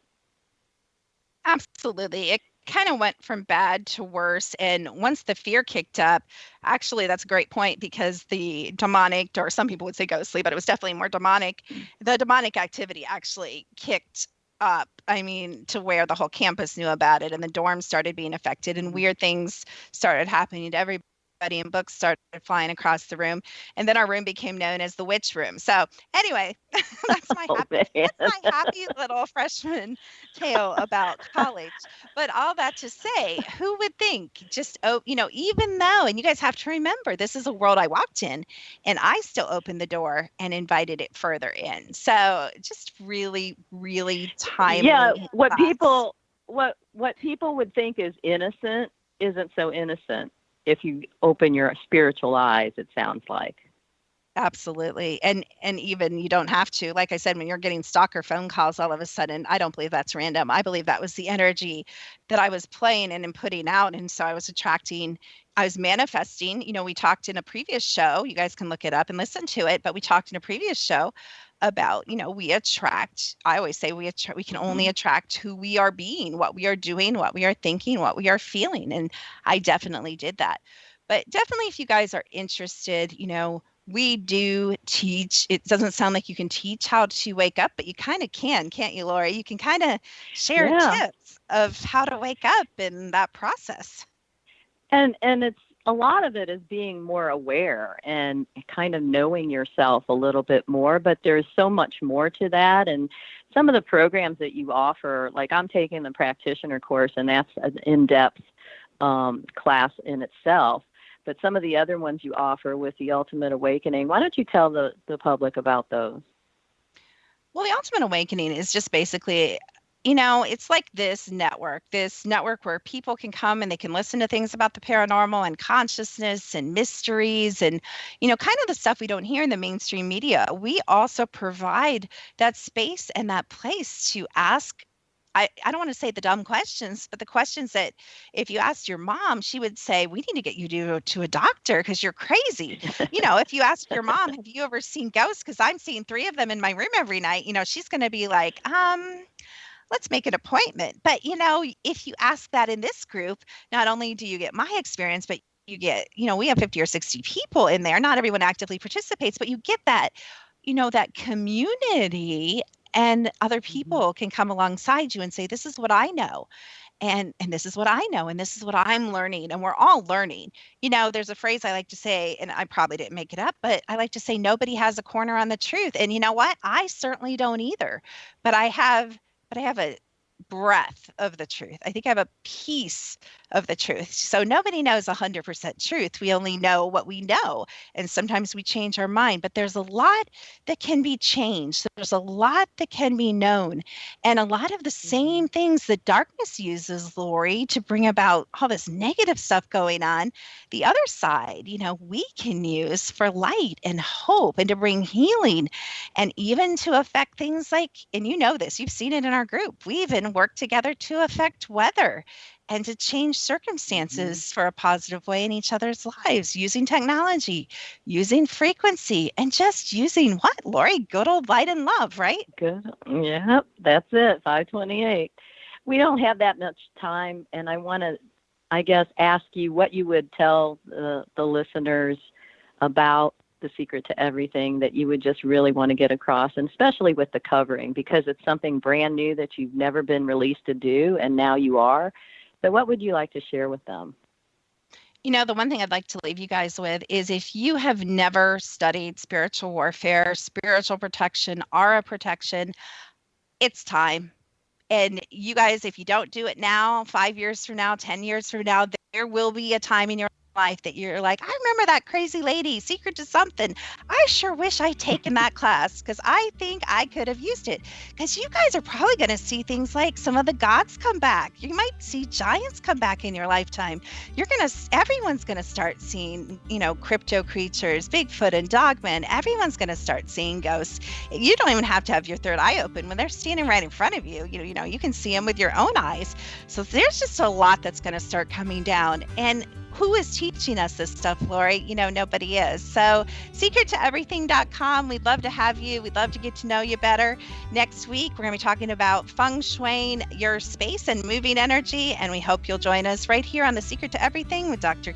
Absolutely. It kind of went from bad to worse. And once the fear kicked up, actually, that's a great point, because the demonic, or some people would say ghostly, but it was definitely more demonic. The demonic activity actually kicked up. I mean, to where the whole campus knew about it, and the dorms started being affected, and weird things started happening to everybody. And books started flying across the room, and then our room became known as the witch room. So anyway, that's my happy little freshman tale about college. But all that to say, who would think, just even though, and you guys have to remember, this is a world I walked in, and I still opened the door and invited it further in. So just really, really timely. Yeah, what people would think is innocent isn't so innocent if you open your spiritual eyes, it sounds like. Absolutely. And even you don't have to, like I said, when you're getting stalker phone calls all of a sudden, I don't believe that's random. I believe that was the energy that I was playing and putting out. And so I was manifesting. You know, we talked in a previous show, you guys can look it up and listen to it, but we talked in a previous show about, we attract, I always say we can only attract who we are being, what we are doing, what we are thinking, what we are feeling. And I definitely did that. But definitely, if you guys are interested, we do teach. It doesn't sound like you can teach how to wake up, but you kind of can, can't you, Lori? You can kind of share tips of how to wake up in that process. And it's, a lot of it is being more aware and kind of knowing yourself a little bit more, but there's so much more to that. And some of the programs that you offer, like I'm taking the practitioner course, and that's an in-depth class in itself. But some of the other ones you offer with the Ultimate Awakening, why don't you tell the public about those? Well, the Ultimate Awakening is just basically, it's like this network where people can come and they can listen to things about the paranormal and consciousness and mysteries and, kind of the stuff we don't hear in the mainstream media. We also provide that space and that place to ask, I don't want to say the dumb questions, but the questions that if you asked your mom, she would say, we need to get you to a doctor because you're crazy. If you ask your mom, have you ever seen ghosts? Because I'm seeing 3 of them in my room every night, she's going to be like, let's make an appointment. But, if you ask that in this group, not only do you get my experience, but you get, we have 50 or 60 people in there. Not everyone actively participates, but you get that, that community, and other people can come alongside you and say, this is what I know. And this is what I know. And this is what I'm learning. And we're all learning. There's a phrase I like to say, and I probably didn't make it up, but I like to say, nobody has a corner on the truth. And you know what? I certainly don't either. But I have a breath of the truth. I think I have a piece of the truth. So nobody knows 100% truth. We only know what we know. And sometimes we change our mind, but there's a lot that can be changed. There's a lot that can be known. And a lot of the same things that darkness uses, Lori, to bring about all this negative stuff going on, the other side, we can use for light and hope and to bring healing and even to affect things like, and you know this, you've seen it in our group. We even work together to affect weather and to change circumstances for a positive way in each other's lives using technology, using frequency, and just using what, Lori? Good old light and love, right? Good. Yep, that's it, 528. We don't have that much time, and I want to, I guess, ask you what you would tell the listeners about the secret to everything that you would just really want to get across, and especially with the covering, because it's something brand new that you've never been released to do, and now you are. So what would you like to share with them? The one thing I'd like to leave you guys with is if you have never studied spiritual warfare, spiritual protection, aura protection, it's time. And you guys, if you don't do it now, 5 years from now, 10 years from now, there will be a time in your life that you're like, I remember that crazy lady, secret to something. I sure wish I'd taken that class because I think I could have used it. Because you guys are probably going to see things like some of the gods come back. You might see giants come back in your lifetime. Everyone's going to start seeing, crypto creatures, Bigfoot and Dogman. Everyone's going to start seeing ghosts. You don't even have to have your third eye open when they're standing right in front of you. You can see them with your own eyes. So there's just a lot that's going to start coming down. And who is teaching us this stuff, Lori? Nobody is. So secrettoeverything.com. We'd love to have you. We'd love to get to know you better. Next week, we're going to be talking about feng shuiing your space and moving energy. And we hope you'll join us right here on The Secret to Everything with Dr.